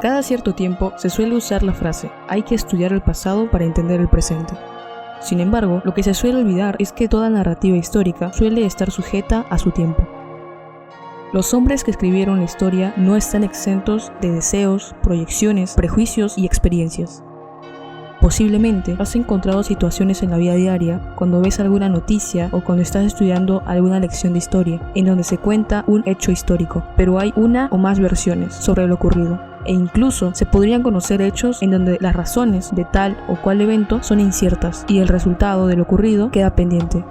Cada cierto tiempo se suele usar la frase, hay que estudiar el pasado para entender el presente. Sin embargo, lo que se suele olvidar es que toda narrativa histórica suele estar sujeta a su tiempo. Los hombres que escribieron la historia no están exentos de deseos, proyecciones, prejuicios y experiencias. Posiblemente has encontrado situaciones en la vida diaria, cuando ves alguna noticia o cuando estás estudiando alguna lección de historia, en donde se cuenta un hecho histórico, pero hay una o más versiones sobre lo ocurrido, e incluso se podrían conocer hechos en donde las razones de tal o cual evento son inciertas y el resultado de lo ocurrido queda pendiente.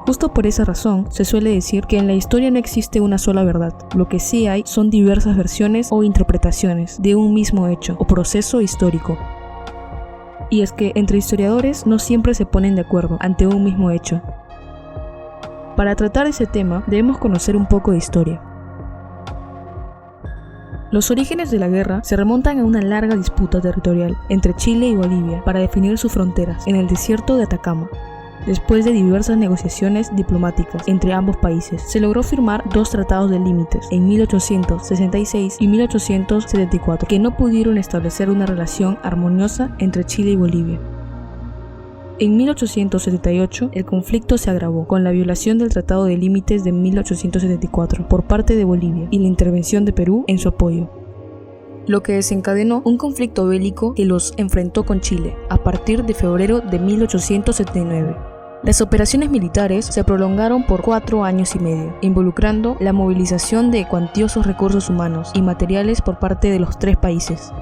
Justo por esa razón, se suele decir que en la historia no existe una sola verdad. Lo que sí hay son diversas versiones o interpretaciones de un mismo hecho o proceso histórico. Y es que entre historiadores no siempre se ponen de acuerdo ante un mismo hecho. Para tratar ese tema, debemos conocer un poco de historia. Los orígenes de la guerra se remontan a una larga disputa territorial entre Chile y Bolivia para definir sus fronteras en el desierto de Atacama. Después de diversas negociaciones diplomáticas entre ambos países, se logró firmar dos tratados de límites en 1866 y 1874 que no pudieron establecer una relación armoniosa entre Chile y Bolivia. En 1878, el conflicto se agravó con la violación del Tratado de Límites de 1874 por parte de Bolivia y la intervención de Perú en su apoyo, lo que desencadenó un conflicto bélico que los enfrentó con Chile a partir de febrero de 1879. Las operaciones militares se prolongaron por 4 años y medio, involucrando la movilización de cuantiosos recursos humanos y materiales por parte de los tres países.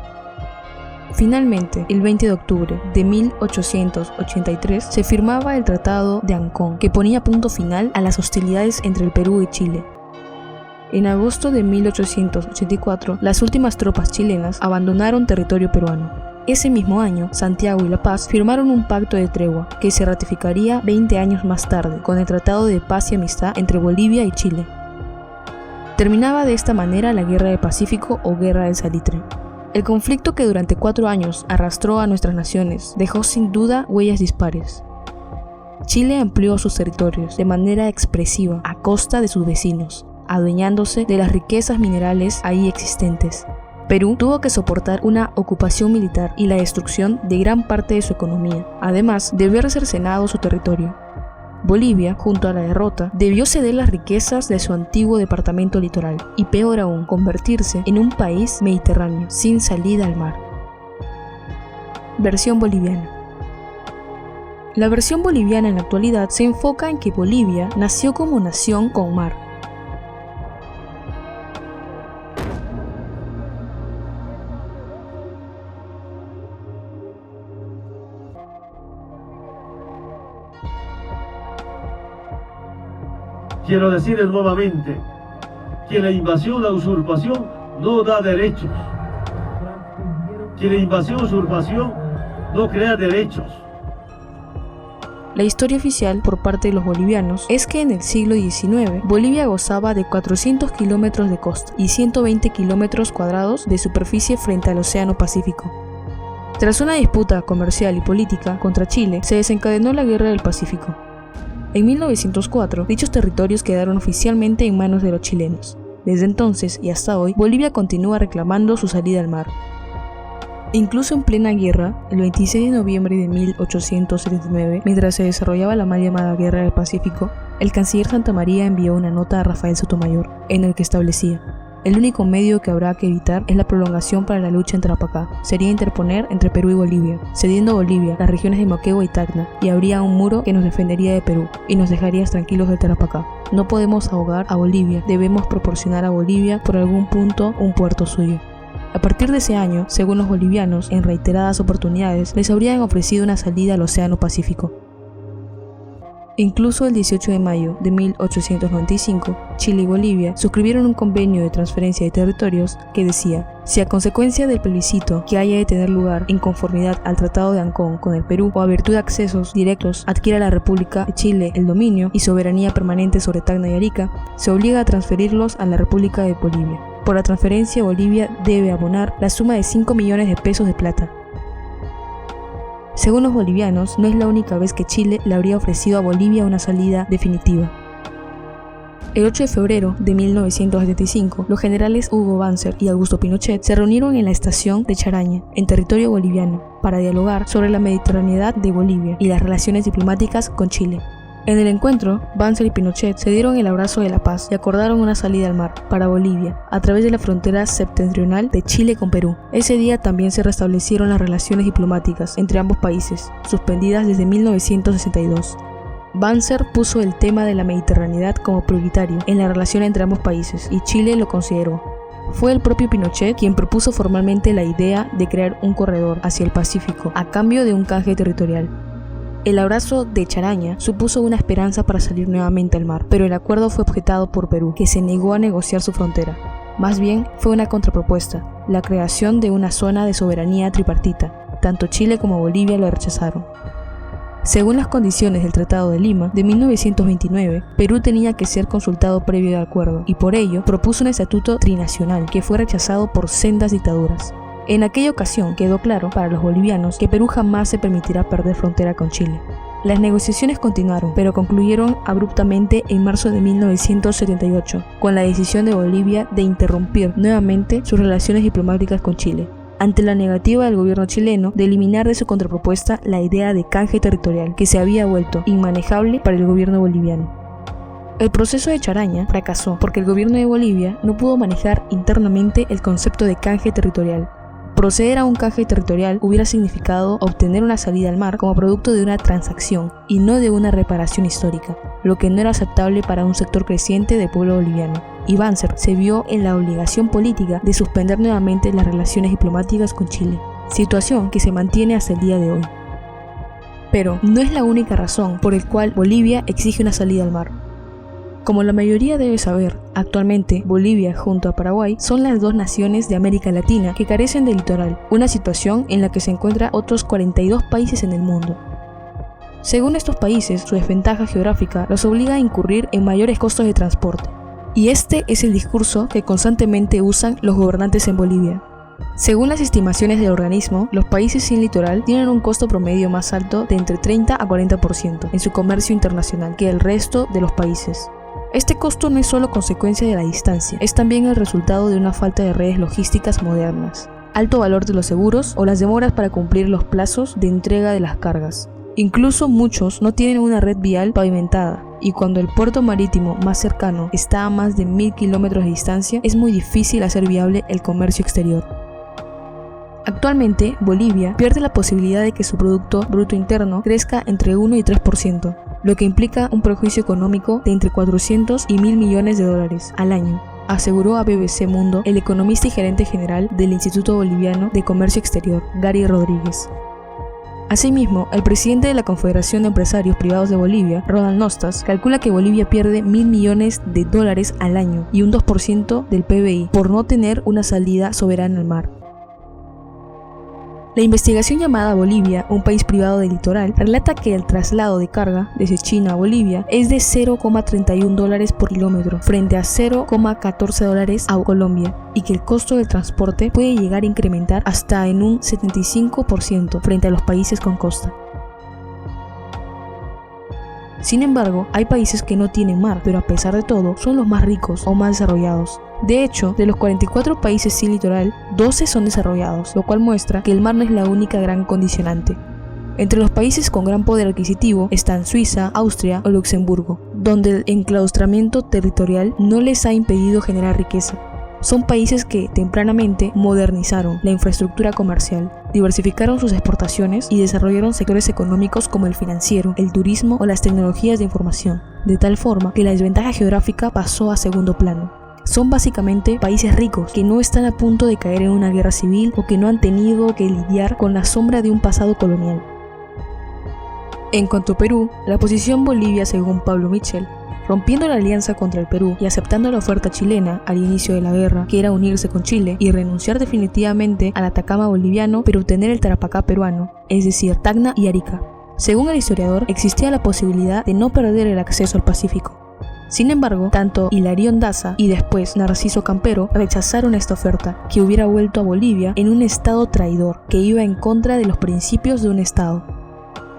Finalmente, el 20 de octubre de 1883 se firmaba el Tratado de Ancón, que ponía punto final a las hostilidades entre el Perú y Chile. En agosto de 1884, las últimas tropas chilenas abandonaron territorio peruano. Ese mismo año, Santiago y La Paz firmaron un pacto de tregua que se ratificaría 20 años más tarde con el Tratado de Paz y Amistad entre Bolivia y Chile. Terminaba de esta manera la Guerra del Pacífico o Guerra del Salitre. El conflicto que durante 4 años arrastró a nuestras naciones dejó sin duda huellas dispares. Chile amplió sus territorios de manera expresiva a costa de sus vecinos, adueñándose de las riquezas minerales ahí existentes. Perú tuvo que soportar una ocupación militar y la destrucción de gran parte de su economía, además de ver cercenado su territorio. Bolivia, junto a la derrota, debió ceder las riquezas de su antiguo departamento litoral y, peor aún, convertirse en un país mediterráneo sin salida al mar. Versión boliviana. La versión boliviana en la actualidad se enfoca en que Bolivia nació como nación con mar. Quiero decirles nuevamente que la invasión, la usurpación no da derechos. Que la invasión, usurpación no crea derechos. La historia oficial por parte de los bolivianos es que en el siglo XIX Bolivia gozaba de 400 kilómetros de costa y 120 kilómetros cuadrados de superficie frente al Océano Pacífico. Tras una disputa comercial y política contra Chile, se desencadenó la Guerra del Pacífico. En 1904, dichos territorios quedaron oficialmente en manos de los chilenos. Desde entonces y hasta hoy, Bolivia continúa reclamando su salida al mar. Incluso en plena guerra, el 26 de noviembre de 1879, mientras se desarrollaba la mal llamada Guerra del Pacífico, el canciller Santamaría envió una nota a Rafael Sotomayor, en el que establecía: el único medio que habrá que evitar es la prolongación para la lucha en Tarapacá. Sería interponer entre Perú y Bolivia, cediendo a Bolivia las regiones de Moquegua y Tacna, y habría un muro que nos defendería de Perú y nos dejaría tranquilos de Tarapacá. No podemos ahogar a Bolivia, debemos proporcionar a Bolivia por algún punto un puerto suyo. A partir de ese año, según los bolivianos, en reiteradas oportunidades les habrían ofrecido una salida al Océano Pacífico. Incluso el 18 de mayo de 1895, Chile y Bolivia suscribieron un convenio de transferencia de territorios que decía: si a consecuencia del plebiscito que haya de tener lugar en conformidad al Tratado de Ancón con el Perú o a virtud de accesos directos adquiera la República de Chile el dominio y soberanía permanente sobre Tacna y Arica, se obliga a transferirlos a la República de Bolivia. Por la transferencia, Bolivia debe abonar la suma de 5 millones de pesos de plata. Según los bolivianos, no es la única vez que Chile le habría ofrecido a Bolivia una salida definitiva. El 8 de febrero de 1975, los generales Hugo Banzer y Augusto Pinochet se reunieron en la estación de Charaña, en territorio boliviano, para dialogar sobre la mediterraneidad de Bolivia y las relaciones diplomáticas con Chile. En el encuentro, Banzer y Pinochet se dieron el abrazo de la paz y acordaron una salida al mar para Bolivia, a través de la frontera septentrional de Chile con Perú. Ese día también se restablecieron las relaciones diplomáticas entre ambos países, suspendidas desde 1962. Banzer puso el tema de la mediterraneidad como prioritario en la relación entre ambos países y Chile lo consideró. Fue el propio Pinochet quien propuso formalmente la idea de crear un corredor hacia el Pacífico a cambio de un canje territorial. El abrazo de Charaña supuso una esperanza para salir nuevamente al mar, pero el acuerdo fue objetado por Perú, que se negó a negociar su frontera. Más bien, fue una contrapropuesta, la creación de una zona de soberanía tripartita. Tanto Chile como Bolivia lo rechazaron. Según las condiciones del Tratado de Lima de 1929, Perú tenía que ser consultado previo al acuerdo y por ello propuso un estatuto trinacional que fue rechazado por sendas dictaduras. En aquella ocasión quedó claro para los bolivianos que Perú jamás se permitirá perder frontera con Chile. Las negociaciones continuaron, pero concluyeron abruptamente en marzo de 1978, con la decisión de Bolivia de interrumpir nuevamente sus relaciones diplomáticas con Chile, ante la negativa del gobierno chileno de eliminar de su contrapropuesta la idea de canje territorial, que se había vuelto inmanejable para el gobierno boliviano. El proceso de Charaña fracasó porque el gobierno de Bolivia no pudo manejar internamente el concepto de canje territorial. Proceder a un canje territorial hubiera significado obtener una salida al mar como producto de una transacción y no de una reparación histórica, lo que no era aceptable para un sector creciente del pueblo boliviano. Y Banzer se vio en la obligación política de suspender nuevamente las relaciones diplomáticas con Chile, situación que se mantiene hasta el día de hoy. Pero no es la única razón por la cual Bolivia exige una salida al mar. Como la mayoría debe saber, actualmente Bolivia junto a Paraguay son las dos naciones de América Latina que carecen de litoral, una situación en la que se encuentran otros 42 países en el mundo. Según estos países, su desventaja geográfica los obliga a incurrir en mayores costos de transporte. Y este es el discurso que constantemente usan los gobernantes en Bolivia. Según las estimaciones del organismo, los países sin litoral tienen un costo promedio más alto de entre 30 a 40% en su comercio internacional que el resto de los países. Este costo no es solo consecuencia de la distancia, es también el resultado de una falta de redes logísticas modernas, alto valor de los seguros o las demoras para cumplir los plazos de entrega de las cargas. Incluso muchos no tienen una red vial pavimentada, y cuando el puerto marítimo más cercano está a más de 1000 kilómetros de distancia, es muy difícil hacer viable el comercio exterior. Actualmente, Bolivia pierde la posibilidad de que su Producto Bruto Interno crezca entre 1 y 3%, lo que implica un perjuicio económico de entre 400 y 1000 millones de dólares al año, aseguró a BBC Mundo el economista y gerente general del Instituto Boliviano de Comercio Exterior, Gary Rodríguez. Asimismo, el presidente de la Confederación de Empresarios Privados de Bolivia, Ronald Nostas, calcula que Bolivia pierde 1000 millones de dólares al año y un 2% del PBI por no tener una salida soberana al mar. La investigación llamada Bolivia, un país privado del litoral, relata que el traslado de carga desde China a Bolivia es de 0,31 dólares por kilómetro frente a 0,14 dólares a Colombia y que el costo del transporte puede llegar a incrementar hasta en un 75% frente a los países con costa. Sin embargo, hay países que no tienen mar, pero a pesar de todo son los más ricos o más desarrollados. De hecho, de los 44 países sin litoral, 12 son desarrollados, lo cual muestra que el mar no es la única gran condicionante. Entre los países con gran poder adquisitivo están Suiza, Austria o Luxemburgo, donde el enclaustramiento territorial no les ha impedido generar riqueza. Son países que tempranamente modernizaron la infraestructura comercial, diversificaron sus exportaciones y desarrollaron sectores económicos como el financiero, el turismo o las tecnologías de información, de tal forma que la desventaja geográfica pasó a segundo plano. Son básicamente países ricos que no están a punto de caer en una guerra civil o que no han tenido que lidiar con la sombra de un pasado colonial. En cuanto a Perú, la posición Bolivia, según Pablo Michel, rompiendo la alianza contra el Perú y aceptando la oferta chilena al inicio de la guerra, que era unirse con Chile y renunciar definitivamente al Atacama boliviano pero obtener el Tarapacá peruano, es decir, Tacna y Arica. Según el historiador, existía la posibilidad de no perder el acceso al Pacífico. Sin embargo, tanto Hilarión Daza y después Narciso Campero rechazaron esta oferta, que hubiera vuelto a Bolivia en un estado traidor, que iba en contra de los principios de un estado.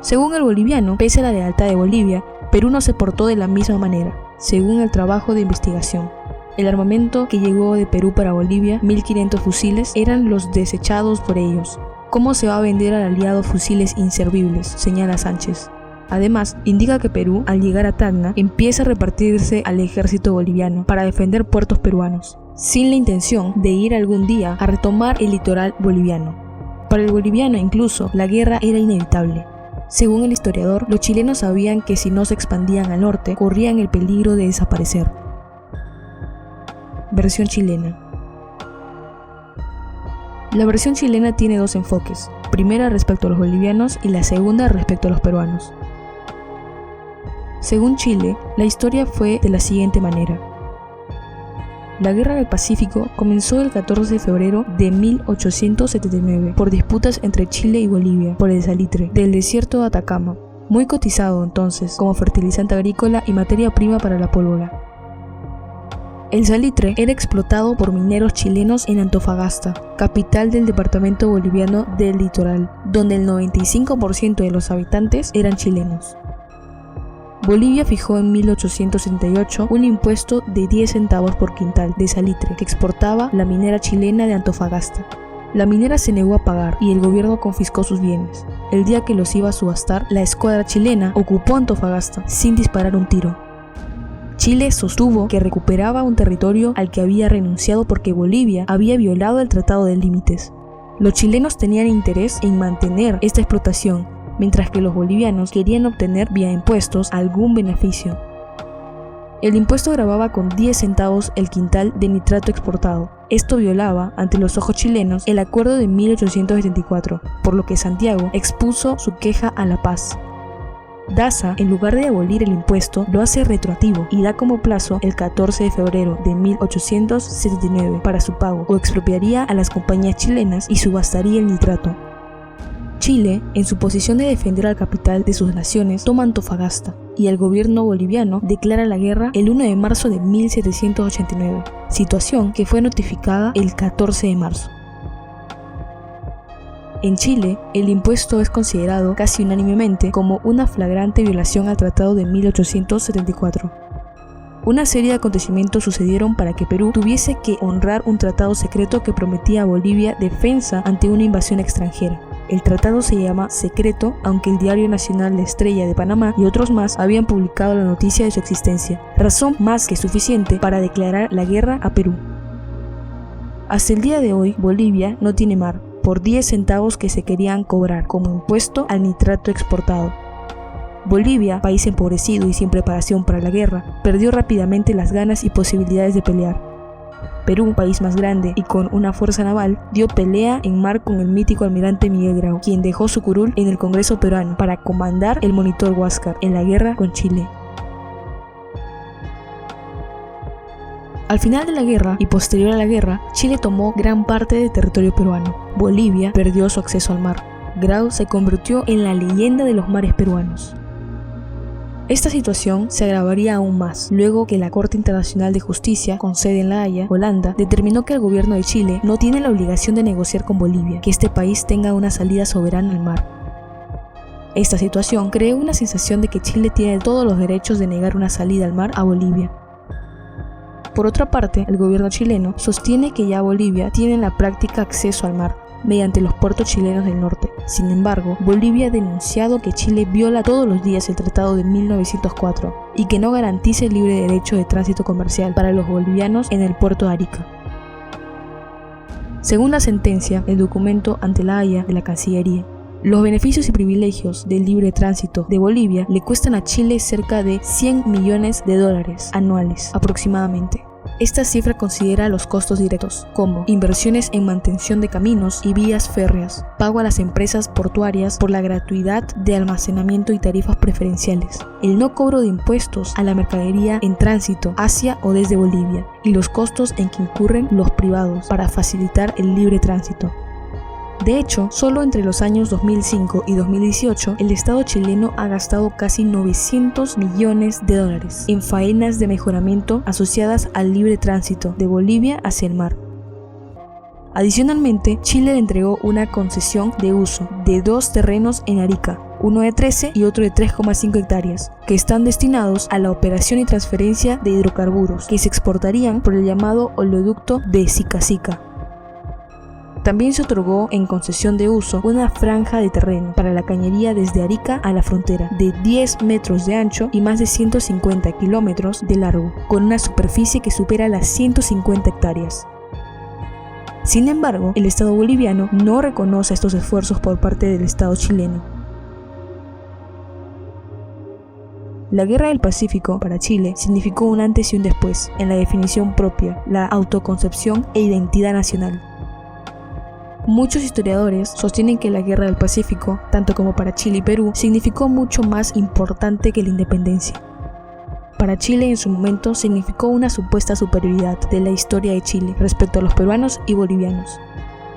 Según el boliviano, pese a la lealtad de Bolivia, Perú no se portó de la misma manera. según el trabajo de investigación. El armamento que llegó de Perú para Bolivia, 1.500 fusiles, eran los desechados por ellos. ¿Cómo se va a vender al aliado fusiles inservibles?, señala Sánchez. Además, indica que Perú, al llegar a Tacna, empieza a repartirse al ejército boliviano para defender puertos peruanos, sin la intención de ir algún día a retomar el litoral boliviano. Para el boliviano incluso, la guerra era inevitable. Según el historiador, los chilenos sabían que si no se expandían al norte, corrían el peligro de desaparecer. Versión chilena. La versión chilena tiene dos enfoques, primera respecto a los bolivianos y la segunda respecto a los peruanos. Según Chile, la historia fue de la siguiente manera. La Guerra del Pacífico comenzó el 14 de febrero de 1879 por disputas entre Chile y Bolivia por el salitre del desierto de Atacama, muy cotizado entonces como fertilizante agrícola y materia prima para la pólvora. El salitre era explotado por mineros chilenos en Antofagasta, capital del departamento boliviano del Litoral, donde el 95% de los habitantes eran chilenos. Bolivia fijó en 1878 un impuesto de 10 centavos por quintal de salitre que exportaba la minera chilena de Antofagasta. La minera se negó a pagar y el gobierno confiscó sus bienes. El día que los iba a subastar, la escuadra chilena ocupó Antofagasta sin disparar un tiro. Chile sostuvo que recuperaba un territorio al que había renunciado porque Bolivia había violado el Tratado de Límites. Los chilenos tenían interés en mantener esta explotación, mientras que los bolivianos querían obtener vía impuestos algún beneficio. El impuesto gravaba con 10 centavos el quintal de nitrato exportado. Esto violaba, ante los ojos chilenos, el acuerdo de 1874, por lo que Santiago expuso su queja a La Paz. Daza, en lugar de abolir el impuesto, lo hace retroactivo y da como plazo el 14 de febrero de 1879 para su pago, o expropiaría a las compañías chilenas y subastaría el nitrato. Chile, en su posición de defender al capital de sus naciones, toma Antofagasta, y el gobierno boliviano declara la guerra el 1 de marzo de 1789, situación que fue notificada el 14 de marzo. En Chile, el impuesto es considerado casi unánimemente como una flagrante violación al Tratado de 1874. Una serie de acontecimientos sucedieron para que Perú tuviese que honrar un tratado secreto que prometía a Bolivia defensa ante una invasión extranjera. El tratado se llama secreto, aunque el Diario Nacional La Estrella de Panamá y otros más habían publicado la noticia de su existencia, razón más que suficiente para declarar la guerra a Perú. Hasta el día de hoy, Bolivia no tiene mar, por 10 centavos que se querían cobrar como impuesto al nitrato exportado. Bolivia, país empobrecido y sin preparación para la guerra, perdió rápidamente las ganas y posibilidades de pelear. Perú, país más grande y con una fuerza naval, dio pelea en mar con el mítico almirante Miguel Grau, quien dejó su curul en el Congreso peruano para comandar el monitor Huáscar en la guerra con Chile. Al final de la guerra y posterior a la guerra, Chile tomó gran parte del territorio peruano. Bolivia perdió su acceso al mar. Grau se convirtió en la leyenda de los mares peruanos. Esta situación se agravaría aún más, luego que la Corte Internacional de Justicia, con sede en La Haya, Holanda, determinó que el gobierno de Chile no tiene la obligación de negociar con Bolivia, que este país tenga una salida soberana al mar. Esta situación creó una sensación de que Chile tiene todos los derechos de negar una salida al mar a Bolivia. Por otra parte, el gobierno chileno sostiene que ya Bolivia tiene en la práctica acceso al mar, mediante los puertos chilenos del norte. Sin embargo, Bolivia ha denunciado que Chile viola todos los días el Tratado de 1904 y que no garantiza el libre derecho de tránsito comercial para los bolivianos en el puerto de Arica. Según la sentencia, el documento ante La Haya de la Cancillería, los beneficios y privilegios del libre tránsito de Bolivia le cuestan a Chile cerca de $100 millones anuales aproximadamente. Esta cifra considera los costos directos, como inversiones en mantención de caminos y vías férreas, pago a las empresas portuarias por la gratuidad de almacenamiento y tarifas preferenciales, el no cobro de impuestos a la mercadería en tránsito hacia o desde Bolivia, y los costos en que incurren los privados para facilitar el libre tránsito. De hecho, solo entre los años 2005 y 2018, el Estado chileno ha gastado casi $900 millones en faenas de mejoramiento asociadas al libre tránsito de Bolivia hacia el mar. Adicionalmente, Chile le entregó una concesión de uso de 2 terrenos en Arica, uno de 13 y otro de 3,5 hectáreas, que están destinados a la operación y transferencia de hidrocarburos que se exportarían por el llamado oleoducto de Sica-Sica. También se otorgó en concesión de uso una franja de terreno para la cañería desde Arica a la frontera, de 10 metros de ancho y más de 150 kilómetros de largo, con una superficie que supera las 150 hectáreas. Sin embargo, el Estado boliviano no reconoce estos esfuerzos por parte del Estado chileno. La Guerra del Pacífico para Chile significó un antes y un después en la definición propia, la autoconcepción e identidad nacional. Muchos historiadores sostienen que la Guerra del Pacífico, tanto como para Chile y Perú, significó mucho más importante que la independencia. Para Chile en su momento significó una supuesta superioridad de la historia de Chile respecto a los peruanos y bolivianos.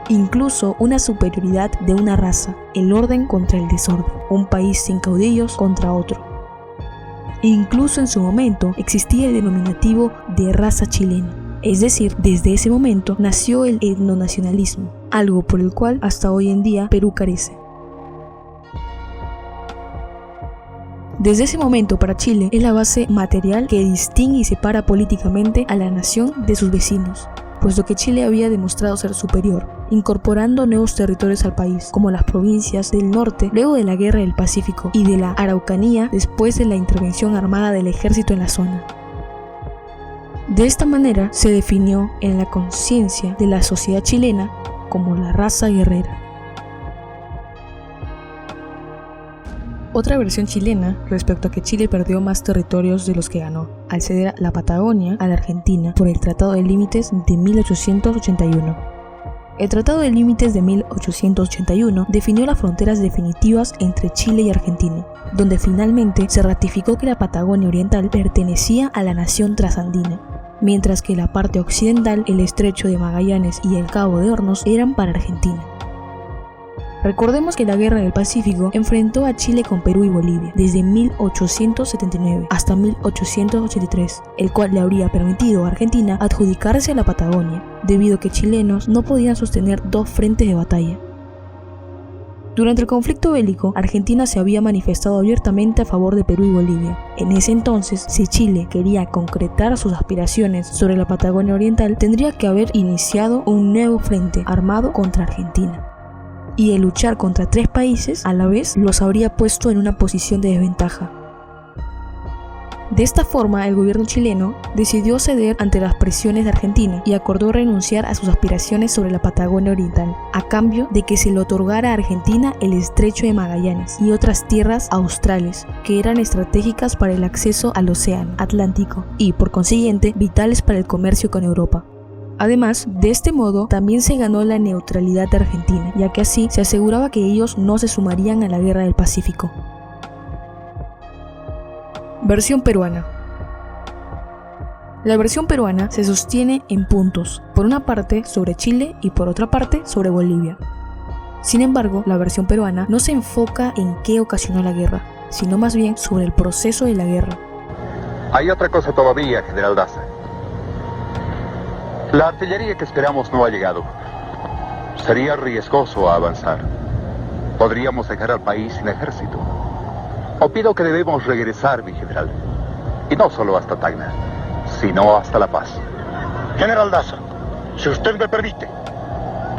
Incluso una superioridad de una raza, el orden contra el desorden, un país sin caudillos contra otro. Incluso en su momento existía el denominativo de raza chilena. Es decir, desde ese momento nació el etnonacionalismo, algo por el cual hasta hoy en día Perú carece. Desde ese momento para Chile es la base material que distingue y separa políticamente a la nación de sus vecinos, puesto que Chile había demostrado ser superior, incorporando nuevos territorios al país, como las provincias del norte luego de la Guerra del Pacífico y de la Araucanía después de la intervención armada del ejército en la zona. De esta manera se definió en la conciencia de la sociedad chilena como la raza guerrera. Otra versión chilena respecto a que Chile perdió más territorios de los que ganó, al ceder la Patagonia a la Argentina por el Tratado de Límites de 1881. El Tratado de Límites de 1881 definió las fronteras definitivas entre Chile y Argentina, donde finalmente se ratificó que la Patagonia Oriental pertenecía a la nación trasandina, mientras que la parte occidental, el Estrecho de Magallanes y el Cabo de Hornos eran para Argentina. Recordemos que la Guerra del Pacífico enfrentó a Chile con Perú y Bolivia desde 1879 hasta 1883, el cual le habría permitido a Argentina adjudicarse a la Patagonia, debido a que chilenos no podían sostener dos frentes de batalla. Durante el conflicto bélico, Argentina se había manifestado abiertamente a favor de Perú y Bolivia. En ese entonces, si Chile quería concretar sus aspiraciones sobre la Patagonia Oriental, tendría que haber iniciado un nuevo frente armado contra Argentina. Y el luchar contra tres países a la vez los habría puesto en una posición de desventaja. De esta forma, el gobierno chileno decidió ceder ante las presiones de Argentina y acordó renunciar a sus aspiraciones sobre la Patagonia Oriental, a cambio de que se le otorgara a Argentina el Estrecho de Magallanes y otras tierras australes, que eran estratégicas para el acceso al Océano Atlántico y, por consiguiente, vitales para el comercio con Europa. Además, de este modo también se ganó la neutralidad de Argentina, ya que así se aseguraba que ellos no se sumarían a la Guerra del Pacífico. Versión peruana. La versión peruana se sostiene en puntos, por una parte sobre Chile y por otra parte sobre Bolivia. Sin embargo, la versión peruana no se enfoca en qué ocasionó la guerra, sino más bien sobre el proceso de la guerra. Hay otra cosa todavía, General Daza. La artillería que esperamos no ha llegado. Sería riesgoso avanzar. Podríamos dejar al país sin ejército. Opino que debemos regresar, mi general. Y no solo hasta Tacna, sino hasta La Paz. General Daza, si usted me permite,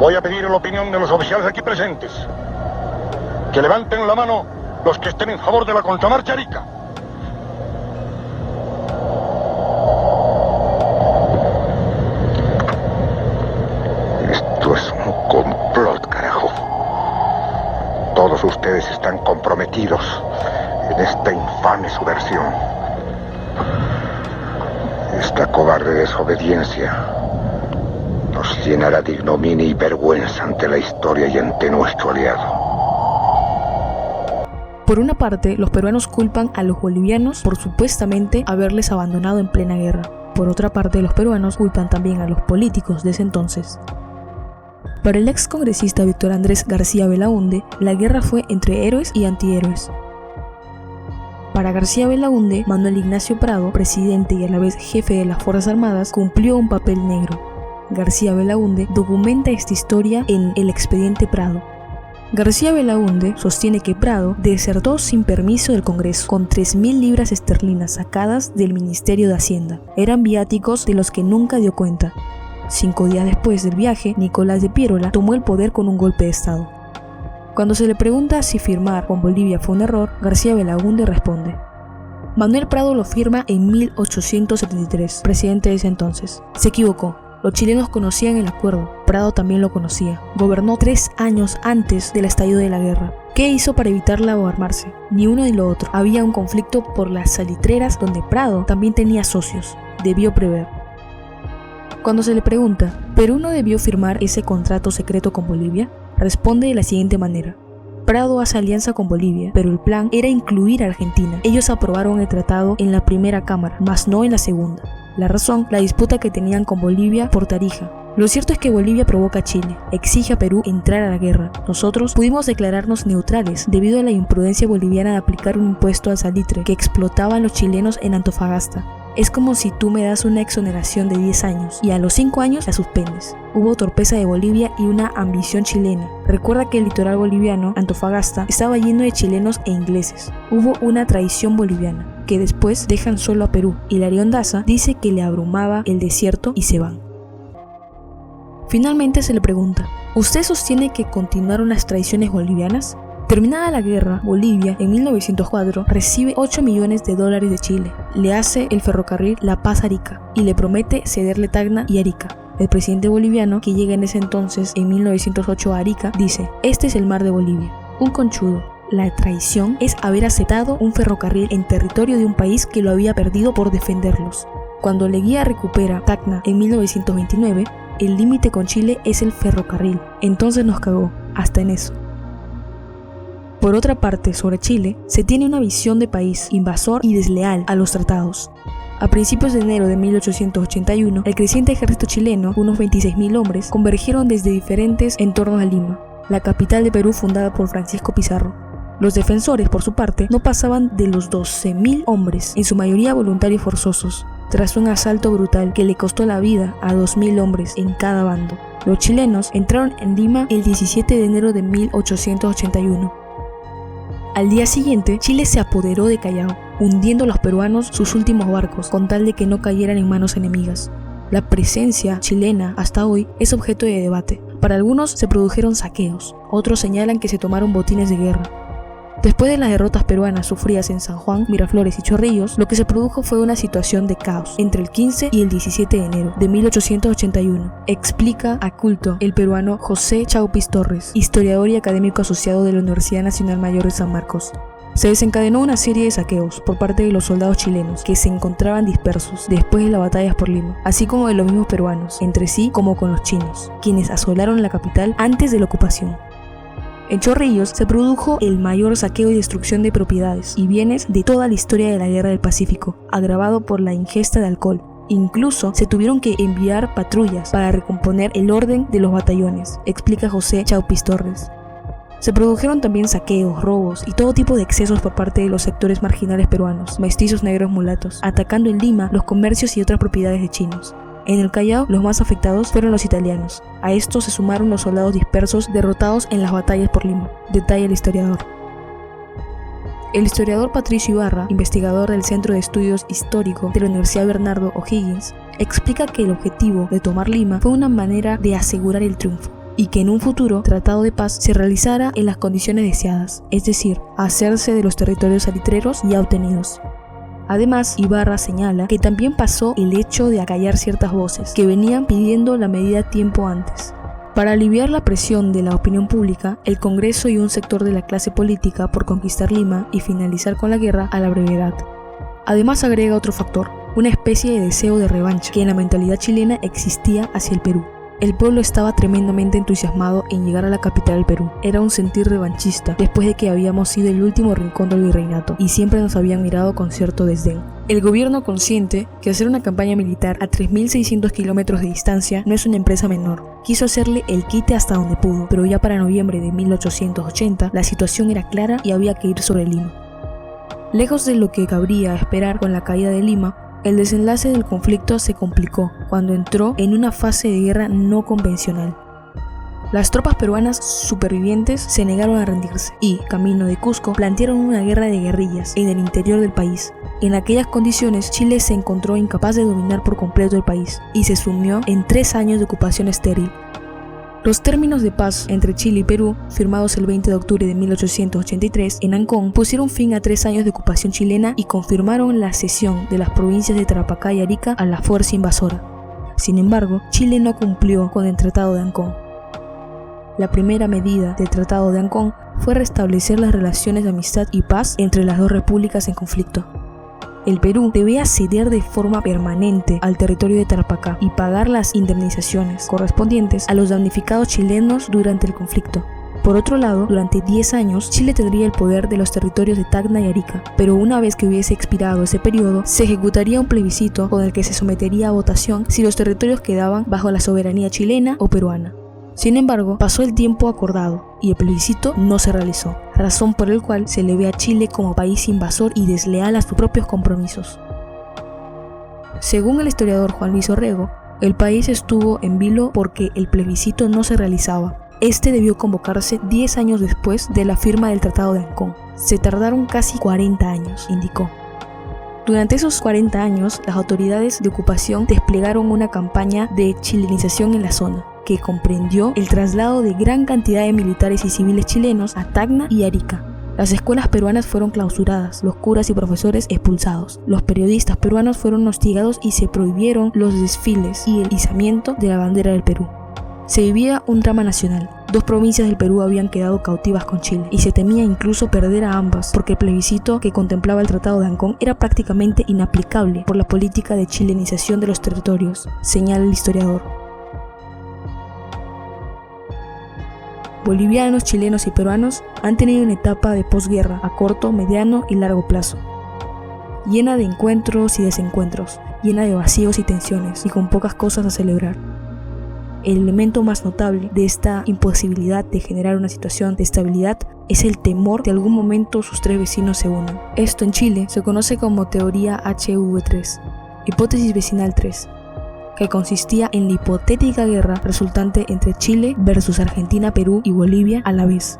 voy a pedir la opinión de los oficiales aquí presentes. Que levanten la mano los que estén en favor de la contramarcha Arica. Esto es un complot, carajo. Todos ustedes están comprometidos en esta infame subversión. Esta cobarde desobediencia nos llenará de ignominia y vergüenza ante la historia y ante nuestro aliado. Por una parte, los peruanos culpan a los bolivianos por supuestamente haberles abandonado en plena guerra. Por otra parte, los peruanos culpan también a los políticos de ese entonces. Para el ex congresista Víctor Andrés García Belaúnde, la guerra fue entre héroes y antihéroes. Para García Belaúnde, Manuel Ignacio Prado, presidente y a la vez jefe de las Fuerzas Armadas, cumplió un papel negro. García Belaúnde documenta esta historia en El Expediente Prado. García Belaúnde sostiene que Prado desertó sin permiso del Congreso, con 3.000 libras esterlinas sacadas del Ministerio de Hacienda. Eran viáticos de los que nunca dio cuenta. 5 días después del viaje, Nicolás de Piérola tomó el poder con un golpe de Estado. Cuando se le pregunta si firmar con Bolivia fue un error, García Belaúnde responde: Manuel Prado lo firma en 1873, presidente de ese entonces. Se equivocó. Los chilenos conocían el acuerdo, Prado también lo conocía. Gobernó 3 años antes del estallido de la guerra. ¿Qué hizo para evitarla o armarse? Ni uno ni lo otro. Había un conflicto por las salitreras donde Prado también tenía socios. Debió prever. Cuando se le pregunta, ¿Perú no debió firmar ese contrato secreto con Bolivia? Responde de la siguiente manera: Prado hace alianza con Bolivia, pero el plan era incluir a Argentina. Ellos aprobaron el tratado en la primera cámara, mas no en la segunda. La razón, la disputa que tenían con Bolivia por Tarija. Lo cierto es que Bolivia provoca a Chile, exige a Perú entrar a la guerra. Nosotros pudimos declararnos neutrales debido a la imprudencia boliviana de aplicar un impuesto al salitre que explotaban los chilenos en Antofagasta. Es como si tú me das una exoneración de 10 años y a los 5 años la suspendes. Hubo torpeza de Bolivia y una ambición chilena. Recuerda que el litoral boliviano, Antofagasta, estaba lleno de chilenos e ingleses. Hubo una traición boliviana, que después dejan solo a Perú, y Hilarión Daza dice que le abrumaba el desierto y se van. Finalmente se le pregunta: ¿usted sostiene que continuaron las traiciones bolivianas? Terminada la guerra, Bolivia, en 1904, recibe $8 millones de Chile. Le hace el ferrocarril La Paz-Arica y le promete cederle Tacna y Arica. El presidente boliviano, que llega en ese entonces, en 1908, a Arica, dice: este es el mar de Bolivia. Un conchudo. La traición es haber aceptado un ferrocarril en territorio de un país que lo había perdido por defenderlos. Cuando Leguía recupera Tacna en 1929, el límite con Chile es el ferrocarril. Entonces nos cagó, hasta en eso. Por otra parte, sobre Chile, se tiene una visión de país invasor y desleal a los tratados. A principios de enero de 1881, el creciente ejército chileno, unos 26.000 hombres, convergieron desde diferentes entornos a Lima, la capital de Perú fundada por Francisco Pizarro. Los defensores, por su parte, no pasaban de los 12.000 hombres, en su mayoría voluntarios forzosos, tras un asalto brutal que le costó la vida a 2.000 hombres en cada bando. Los chilenos entraron en Lima el 17 de enero de 1881. Al día siguiente, Chile se apoderó de Callao, hundiendo a los peruanos sus últimos barcos, con tal de que no cayeran en manos enemigas. La presencia chilena hasta hoy es objeto de debate. Para algunos se produjeron saqueos, otros señalan que se tomaron botines de guerra. Después de las derrotas peruanas sufridas en San Juan, Miraflores y Chorrillos, lo que se produjo fue una situación de caos entre el 15 y el 17 de enero de 1881. Explica a Culto el peruano José Chaupis Torres, historiador y académico asociado de la Universidad Nacional Mayor de San Marcos. Se desencadenó una serie de saqueos por parte de los soldados chilenos que se encontraban dispersos después de las batallas por Lima, así como de los mismos peruanos, entre sí como con los chinos, quienes asolaron la capital antes de la ocupación. En Chorrillos se produjo el mayor saqueo y destrucción de propiedades y bienes de toda la historia de la Guerra del Pacífico, agravado por la ingesta de alcohol. Incluso se tuvieron que enviar patrullas para recomponer el orden de los batallones, explica José Chaupis Torres. Se produjeron también saqueos, robos y todo tipo de excesos por parte de los sectores marginales peruanos, mestizos, negros, mulatos, atacando en Lima los comercios y otras propiedades de chinos. En el Callao, los más afectados fueron los italianos. A esto se sumaron los soldados dispersos derrotados en las batallas por Lima, detalla el historiador. El historiador Patricio Ibarra, investigador del Centro de Estudios Históricos de la Universidad Bernardo O'Higgins, explica que el objetivo de tomar Lima fue una manera de asegurar el triunfo y que en un futuro tratado de paz se realizara en las condiciones deseadas, es decir, hacerse de los territorios salitreros ya obtenidos. Además, Ibarra señala que también pasó el hecho de acallar ciertas voces que venían pidiendo la medida tiempo antes. Para aliviar la presión de la opinión pública, el Congreso y un sector de la clase política por conquistar Lima y finalizar con la guerra a la brevedad. Además agrega otro factor, una especie de deseo de revancha que en la mentalidad chilena existía hacia el Perú. El pueblo estaba tremendamente entusiasmado en llegar a la capital del Perú. Era un sentir revanchista, después de que habíamos sido el último rincón del virreinato y siempre nos habían mirado con cierto desdén. El gobierno, consciente que hacer una campaña militar a 3.600 kilómetros de distancia no es una empresa menor, quiso hacerle el quite hasta donde pudo, pero ya para noviembre de 1880 la situación era clara y había que ir sobre Lima. Lejos de lo que cabría esperar con la caída de Lima, el desenlace del conflicto se complicó cuando entró en una fase de guerra no convencional. Las tropas peruanas supervivientes se negaron a rendirse y, camino de Cusco, plantearon una guerra de guerrillas en el interior del país. En aquellas condiciones, Chile se encontró incapaz de dominar por completo el país y se sumió en 3 años de ocupación estéril. Los términos de paz entre Chile y Perú, firmados el 20 de octubre de 1883 en Ancón, pusieron fin a 3 años de ocupación chilena y confirmaron la cesión de las provincias de Tarapacá y Arica a la fuerza invasora. Sin embargo, Chile no cumplió con el Tratado de Ancón. La primera medida del Tratado de Ancón fue restablecer las relaciones de amistad y paz entre las dos repúblicas en conflicto. El Perú debía ceder de forma permanente al territorio de Tarapacá y pagar las indemnizaciones correspondientes a los damnificados chilenos durante el conflicto. Por otro lado, durante 10 años, Chile tendría el poder de los territorios de Tacna y Arica, pero una vez que hubiese expirado ese periodo, se ejecutaría un plebiscito con el que se sometería a votación si los territorios quedaban bajo la soberanía chilena o peruana. Sin embargo, pasó el tiempo acordado y el plebiscito no se realizó, razón por la cual se le ve a Chile como país invasor y desleal a sus propios compromisos. Según el historiador Juan Luis Orrego, el país estuvo en vilo porque el plebiscito no se realizaba. Este debió convocarse 10 años después de la firma del Tratado de Ancón. Se tardaron casi 40 años, indicó. Durante esos 40 años, las autoridades de ocupación desplegaron una campaña de chilenización en la zona, que comprendió el traslado de gran cantidad de militares y civiles chilenos a Tacna y Arica. Las escuelas peruanas fueron clausuradas, los curas y profesores expulsados, los periodistas peruanos fueron hostigados y se prohibieron los desfiles y el izamiento de la bandera del Perú. Se vivía un drama nacional. 2 provincias del Perú habían quedado cautivas con Chile y se temía incluso perder a ambas porque el plebiscito que contemplaba el Tratado de Ancón era prácticamente inaplicable por la política de chilenización de los territorios, señala el historiador. Bolivianos, chilenos y peruanos han tenido una etapa de posguerra a corto, mediano y largo plazo, llena de encuentros y desencuentros, llena de vacíos y tensiones y con pocas cosas a celebrar. El elemento más notable de esta imposibilidad de generar una situación de estabilidad es el temor de algún momento sus 3 vecinos se unan. Esto en Chile se conoce como teoría HV3, hipótesis vecinal 3, que consistía en la hipotética guerra resultante entre Chile versus Argentina, Perú y Bolivia a la vez.